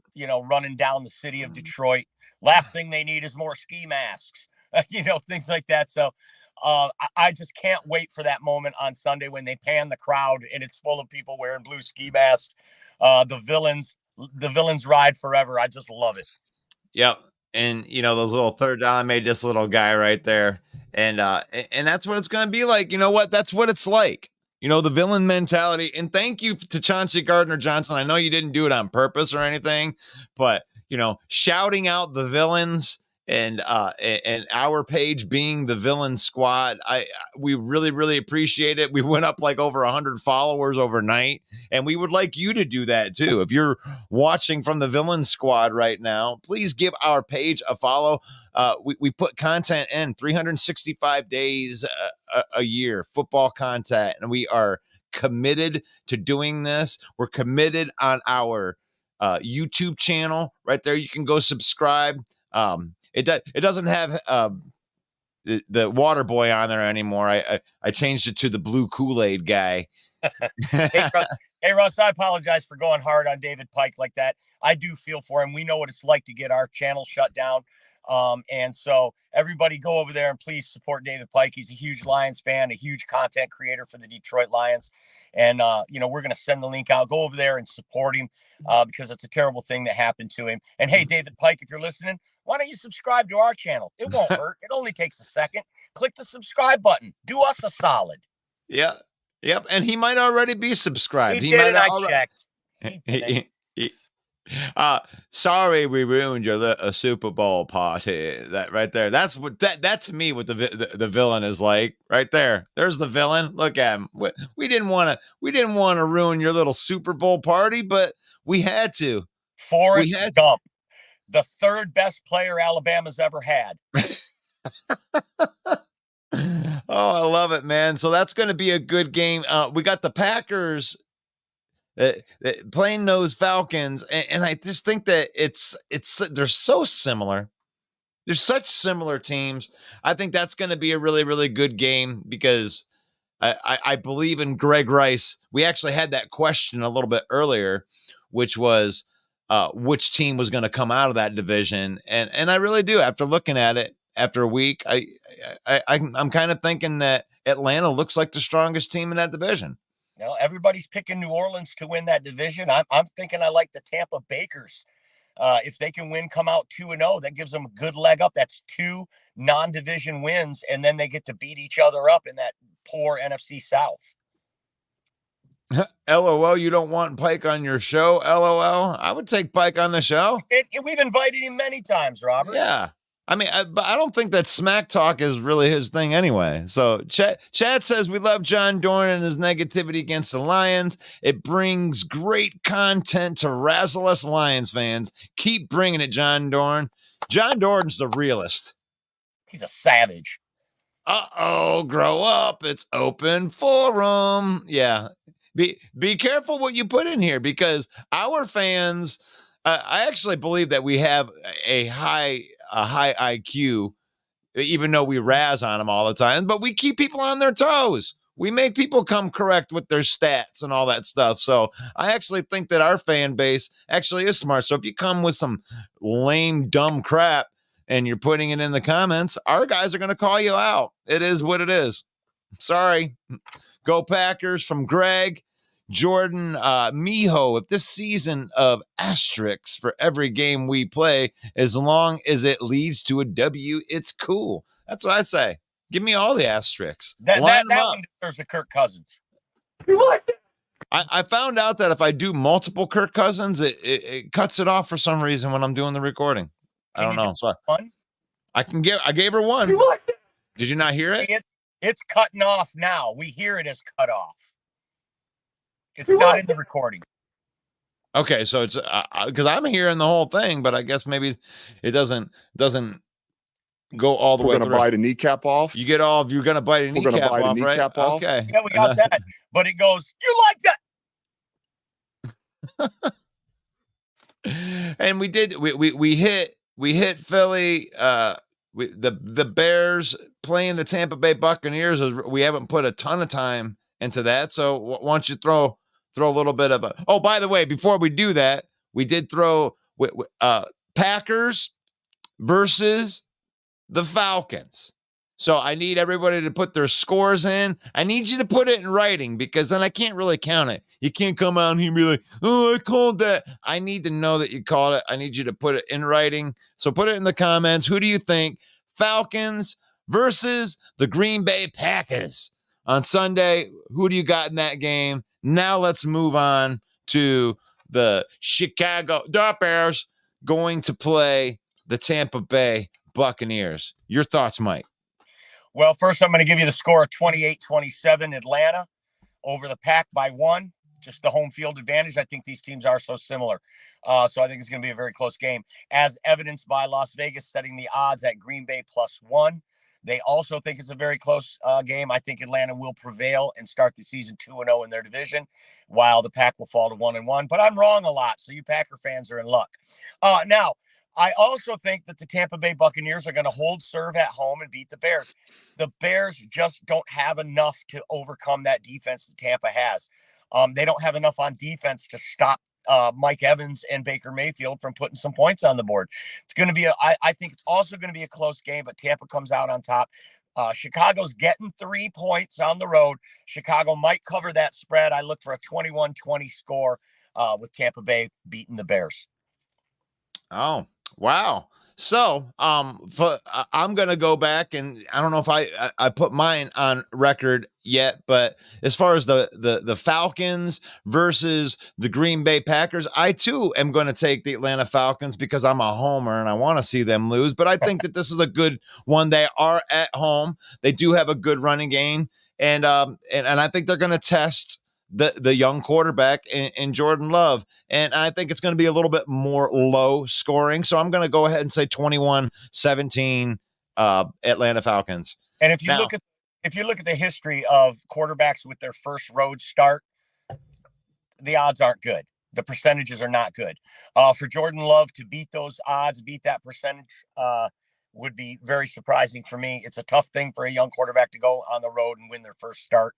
running down the city of Detroit. Last thing they need is more ski masks, things like that. So I just can't wait for that moment on Sunday when they pan the crowd and it's full of people wearing blue ski masks. The villains ride forever. I just love it. Yep. And, those little third down made this little guy right there. And that's what it's going to be like. You know what? That's what it's like. The villain mentality. And thank you to Chauncey Gardner-Johnson. I know you didn't do it on purpose or anything, but, shouting out the villains and our page being the villain squad. We really, really appreciate it. We went up like over 100 followers overnight, and we would like you to do that too. If you're watching from the villain squad right now, please give our page a follow. We put content in 365 days a year, football content, and we are committed to doing this. We're committed on our YouTube channel right there. You can go subscribe. It doesn't have the water boy on there anymore. I changed it to the blue Kool-Aid guy. Hey, Russ, I apologize for going hard on David Pike like that. I do feel for him. We know what it's like to get our channel shut down. And so everybody go over there and please support David Pike. He's a huge Lions fan, a huge content creator for the Detroit Lions. And, we're going to send the link out. Go over there and support him because it's a terrible thing that happened to him. And hey, David Pike, if you're listening, why don't you subscribe to our channel? It won't hurt. It only takes a second. Click the subscribe button. Do us a solid. Yeah. Yep. And he might already be subscribed. He did, I checked. Sorry we ruined your Super Bowl party. That right there. That's what that to me what the villain is like right there. There's the villain. Look at him. We didn't want to ruin your little Super Bowl party, but we had to. Forrest Gump, the third best player Alabama's ever had. Oh, I love it, man. So that's going to be a good game. We got the Packers playing those Falcons, and I just think that they're so similar. They're such similar teams. I think that's going to be a really, really good game because I believe in Greg Rice. We actually had that question a little bit earlier, which was which team was going to come out of that division. And I really do. After looking at it after a week, I'm kind of thinking that Atlanta looks like the strongest team in that division. Everybody's picking New Orleans to win that division. I'm thinking I like the Tampa Bakers. If they can win, come out 2-0, that gives them a good leg up. That's 2 non-division wins, and then they get to beat each other up in that poor NFC South. LOL, you don't want Pike on your show? LOL, I would take Pike on the show. We've invited him many times, Robert. Yeah. I mean, but I don't think that smack talk is really his thing anyway. So Chad says, we love John Dorn and his negativity against the Lions. It brings great content to razzle us Lions fans. Keep bringing it, John Dorn. John Dorn's the realist. He's a savage. Uh-oh, grow up. It's open forum. Yeah. Be careful what you put in here, because our fans, I actually believe that we have a high IQ, even though we razz on them all the time, but we keep people on their toes. We make people come correct with their stats and all that stuff. So I actually think that our fan base actually is smart. So if you come with some lame, dumb crap and you're putting it in the comments, our guys are going to call you out. It is what it is. Sorry. Go Packers from Greg. Jordan Miho, if this season of asterisks for every game we play, as long as it leads to a W, it's cool. That's what I say. Give me all the asterisks. That one deserves a Kirk Cousins. You like that? I found out that if I do multiple Kirk Cousins, it cuts it off for some reason when I'm doing the recording. I don't know. So one? I gave her one. You like that? Did you not hear it? It's cutting off now. We hear it as cut off. It's not in the recording. Okay, so it's because I'm hearing the whole thing, but I guess maybe it doesn't go all the way through. We're gonna bite a kneecap off. You're gonna bite a kneecap off, right? Off. Okay. Yeah, we got that. But it goes, you like that. And we did. We hit Philly. The Bears playing the Tampa Bay Buccaneers. We haven't put a ton of time into that, so why don't you throw a little bit of a. Oh, by the way, before we do that, we did throw Packers versus the Falcons. So I need everybody to put their scores in. I need you to put it in writing, because then I can't really count it. You can't come out here and be like, oh, I called that. I need to know that you called it. I need you to put it in writing. So put it in the comments. Who do you think? Falcons versus the Green Bay Packers on Sunday. Who do you got in that game? Now let's move on to the Chicago Bears going to play the Tampa Bay Buccaneers. Your thoughts, Mike? Well, first, I'm going to give you the score of 28-27 Atlanta over the Pack by 1. Just the home field advantage. I think these teams are so similar. So I think it's going to be a very close game, as evidenced by Las Vegas setting the odds at Green Bay +1. They also think it's a very close game. I think Atlanta will prevail and start the season 2-0 in their division, while the Pack will fall to 1-1. But I'm wrong a lot, so you Packer fans are in luck. Now, I also think that the Tampa Bay Buccaneers are going to hold serve at home and beat the Bears. The Bears just don't have enough to overcome that defense that Tampa has. They don't have enough on defense to stop Mike Evans and Baker Mayfield from putting some points on the board. It's going to be I think it's also going to be a close game, but Tampa comes out on top. Chicago's getting 3 points on the road. Chicago might cover that spread. I look for a 21-20 score with Tampa Bay beating the Bears. Oh, wow. So, I'm going to go back, and I don't know if I put mine on record yet, but as far as the Falcons versus the Green Bay Packers, I too am going to take the Atlanta Falcons, because I'm a homer and I want to see them lose, but I think that this is a good one. They are at home. They do have a good running game, and I think they're going to test the young quarterback in Jordan Love. And I think it's going to be a little bit more low scoring. So I'm going to go ahead and say 21-17 Atlanta Falcons. And if you look at the history of quarterbacks with their first road start, the odds aren't good. The percentages are not good. For Jordan Love to beat those odds, beat that percentage, would be very surprising for me. It's a tough thing for a young quarterback to go on the road and win their first start.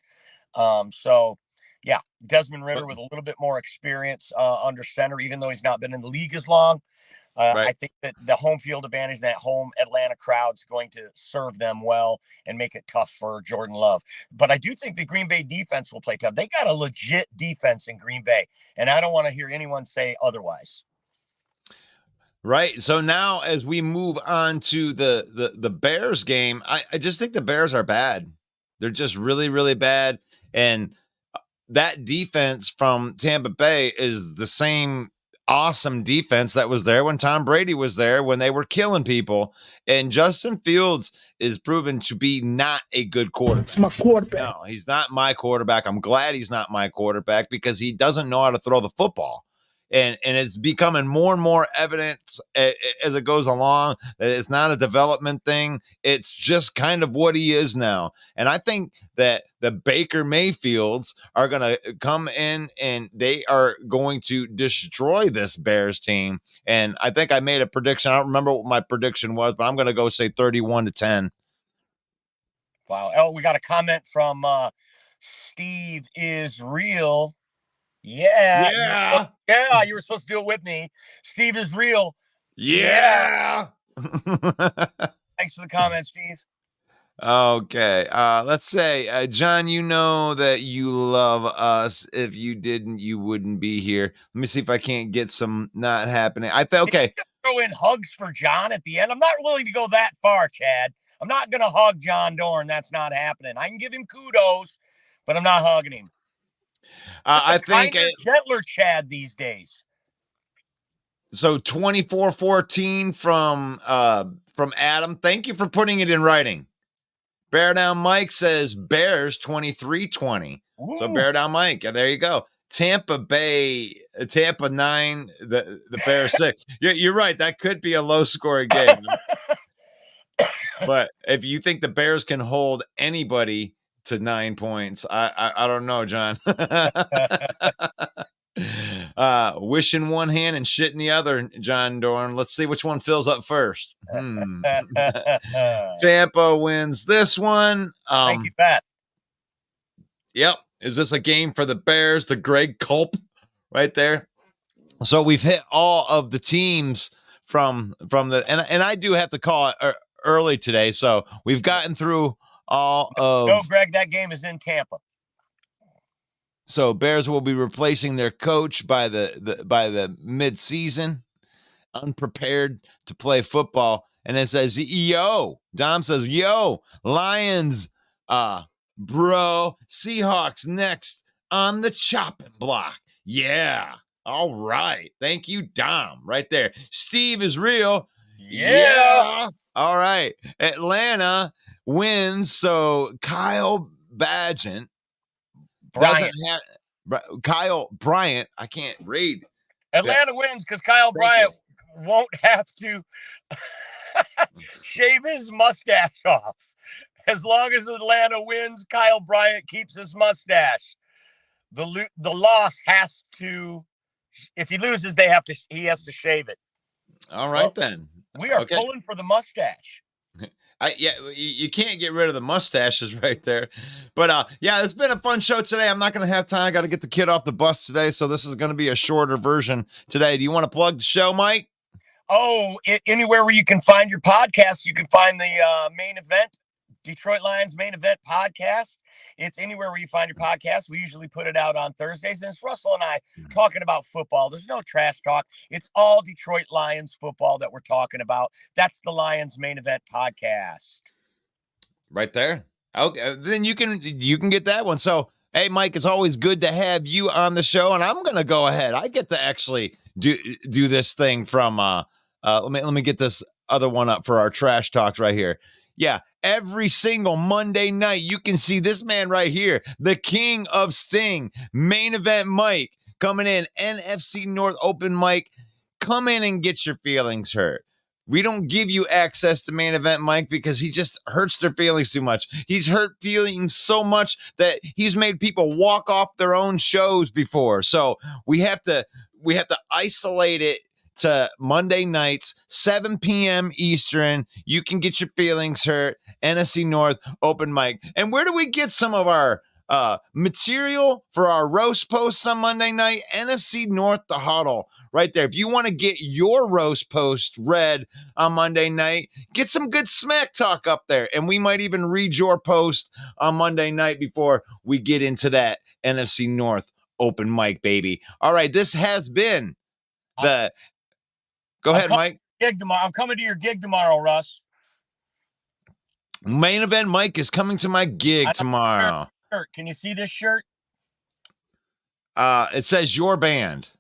So, yeah, Desmond Ridder with a little bit more experience under center, even though he's not been in the league as long. Right. I think that the home field advantage, that home Atlanta crowd's going to serve them well and make it tough for Jordan Love. But I do think the Green Bay defense will play tough. They got a legit defense in Green Bay, and I don't want to hear anyone say otherwise. Right. So now as we move on to the Bears game, I just think the Bears are bad. They're just really, really bad. And that defense from Tampa Bay is the same awesome defense that was there when Tom Brady was there, when they were killing people. And Justin Fields is proven to be not a good quarterback. It's my quarterback. No, he's not my quarterback. I'm glad he's not my quarterback because he doesn't know how to throw the football. And it's becoming more and more evident as it goes along that it's not a development thing. It's just kind of what he is now. And I think that the Baker Mayfields are going to come in and they are going to destroy this Bears team. And I think I made a prediction. I don't remember what my prediction was, but I'm going to go say 31-10. Wow. Oh, we got a comment from Steve is real. Yeah. Yeah, you were supposed to do it with me. Steve is real. Yeah. Thanks for the comment, Steve. Okay. Let's say, John, you know that you love us. If you didn't, you wouldn't be here. Let me see if I can't get some not happening. Okay. Throw in hugs for John at the end. I'm not willing to go that far, Chad. I'm not going to hug John Dorn. That's not happening. I can give him kudos, but I'm not hugging him. I think gentler Chad these days. So 24-14 from Adam. Thank you for putting it in writing. Bear Down Mike says Bears 23-20. So Bear Down Mike. There you go. Tampa 9, the Bears 6. You're right. That could be a low scoring game. But if you think the Bears can hold anybody to 9 points, I don't know, John. Wish in one hand and shit in the other, John Dorn. Let's see which one fills up first. Tampa wins this one. Thank you, Pat. Yep. Is this a game for the Bears? The Greg Culp right there. So we've hit all of the teams from the and I do have to call it early today. So we've gotten through all of. No, Greg, that game is in Tampa. So Bears will be replacing their coach by the mid-season, unprepared to play football. And it says, yo, Dom says, yo, Lions, bro, Seahawks next on the chopping block. Yeah. All right. Thank you, Dom. Right there. Steve is real. Yeah. All right. Atlanta wins. So Kyle Bryant. Kyle Bryant. I can't read. Atlanta wins because Kyle Bryant won't have to shave his mustache off. As long as Atlanta wins, Kyle Bryant keeps his mustache. The loss has to, if he loses, he has to shave it. All right, then. We are pulling for the mustache. You can't get rid of the mustaches right there. But it's been a fun show today. I'm not going to have time. I got to get the kid off the bus today, so this is going to be a shorter version today. Do you want to plug the show, Mike? Oh, anywhere where you can find your podcast, you can find the main event, Detroit Lions main event podcast. It's anywhere where you find your podcast. We usually put it out on Thursdays, and it's Russell and I talking about football. There's no trash talk. It's all Detroit Lions football that we're talking about. That's the Lions main event podcast. Right there. Okay, then you can get that one. So, hey, Mike, it's always good to have you on the show, and I'm going to go ahead. I get to actually do this thing from let me get this other one up for our trash talks right here. Yeah, every single Monday night, you can see this man right here, the king of Sting, main event Mike, coming in, NFC North open mic. Come in and get your feelings hurt. We don't give you access to main event Mike because he just hurts their feelings too much. He's hurt feelings so much that he's made people walk off their own shows before. So we have to isolate it to Monday nights, 7 p.m. Eastern. You can get your feelings hurt. NFC North open mic. And where do we get some of our material for our roast posts on Monday night? NFC North, the huddle right there. If you want to get your roast post read on Monday night, get some good smack talk up there. And we might even read your post on Monday night before we get into that NFC North open mic, baby. All right. This has been go ahead, Mike. I'm coming to your gig tomorrow, Russ. Main event Mike is coming to my gig tomorrow. Can you see this shirt? It says your band.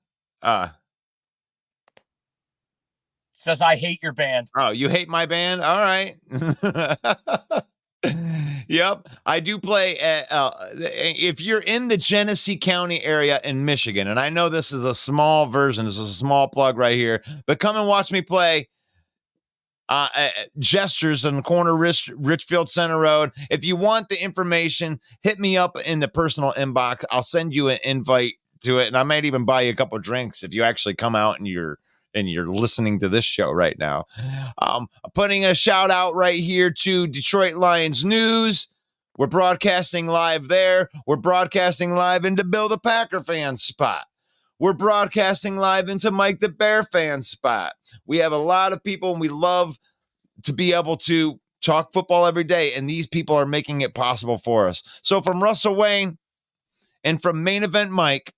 Says I hate your band. Oh, you hate my band? All right. Yep. I do play at, if you're in the Genesee County area in Michigan, and I know this is a small version, this is a small plug right here, but come and watch me play Gestures on the corner Richfield Center Road. If you want the information, hit me up in the personal inbox. I'll send you an invite to it, and I might even buy you a couple of drinks if you actually come out and you're listening to this show right now. I'm putting a shout out right here to Detroit Lions News. We're broadcasting live there. We're broadcasting live into Bill the Packer fan spot. We're broadcasting live into Mike the Bear fan spot. We have a lot of people, and we love to be able to talk football every day, and these people are making it possible for us. So from Russell Wayne and from Main Event Mike,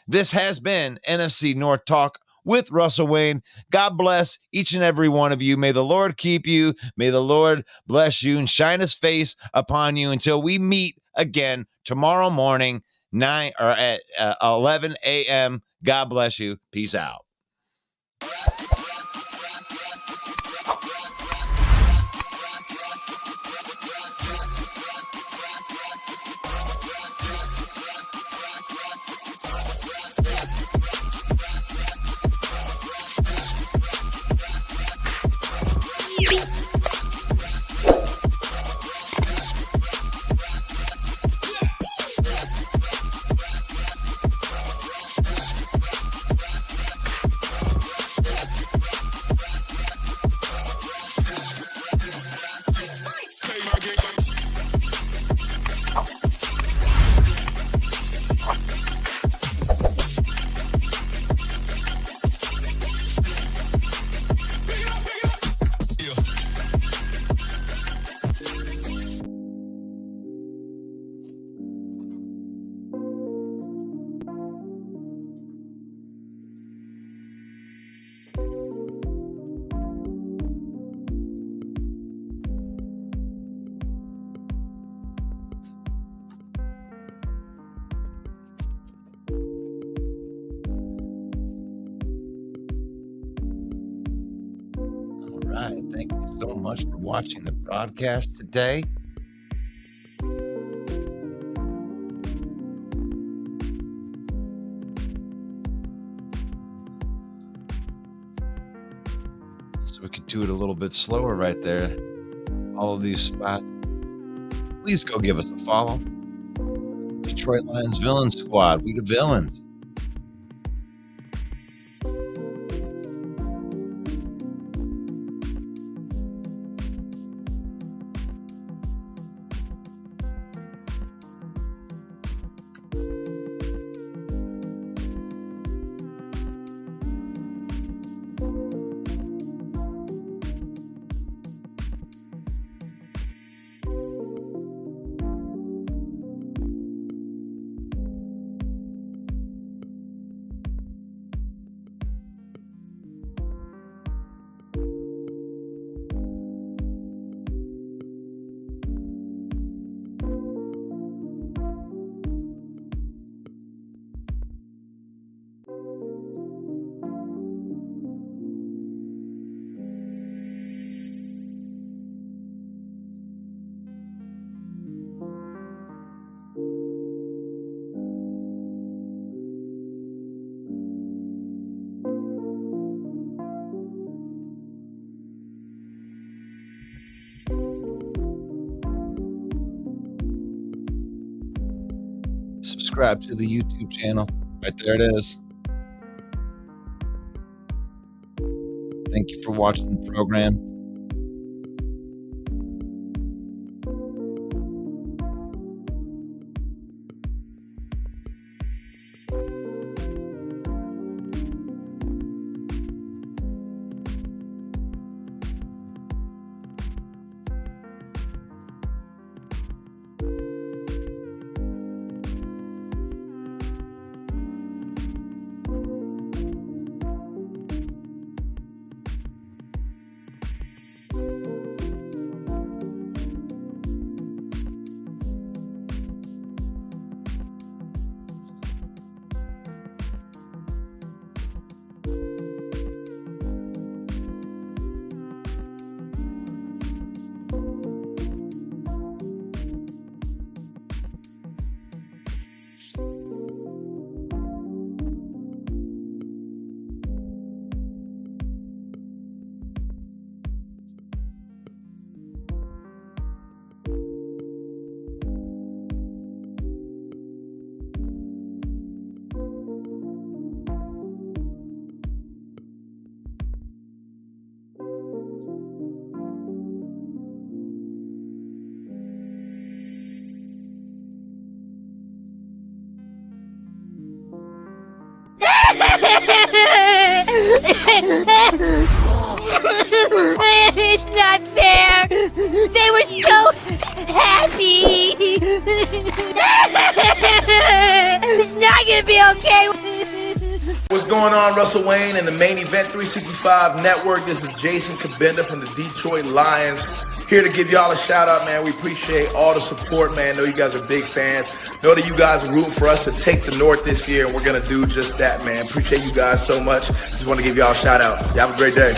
this has been NFC North Talk with Russell Wayne. God bless each and every one of you. May the Lord keep you. May the Lord bless you and shine his face upon you until we meet again tomorrow morning, 11 a.m. God bless you. Peace out. Right. Thank you so much for watching the broadcast today. So we could do it a little bit slower right there. All of these spots. Please go give us a follow. Detroit Lions Villain Squad. We the villains. Subscribe to the YouTube channel. Right there it is. Thank you for watching the program. It's not fair. They were so happy. It's not gonna be okay. What's going on, Russell Wayne and the Main Event 365 Network? This is Jason Kabinda from the Detroit Lions. Here to give y'all a shout out, man. We appreciate all the support, man. Know you guys are big fans. Know that you guys are rooting for us to take the North this year, and we're going to do just that, man. Appreciate you guys so much. Just want to give y'all a shout out. Y'all have a great day.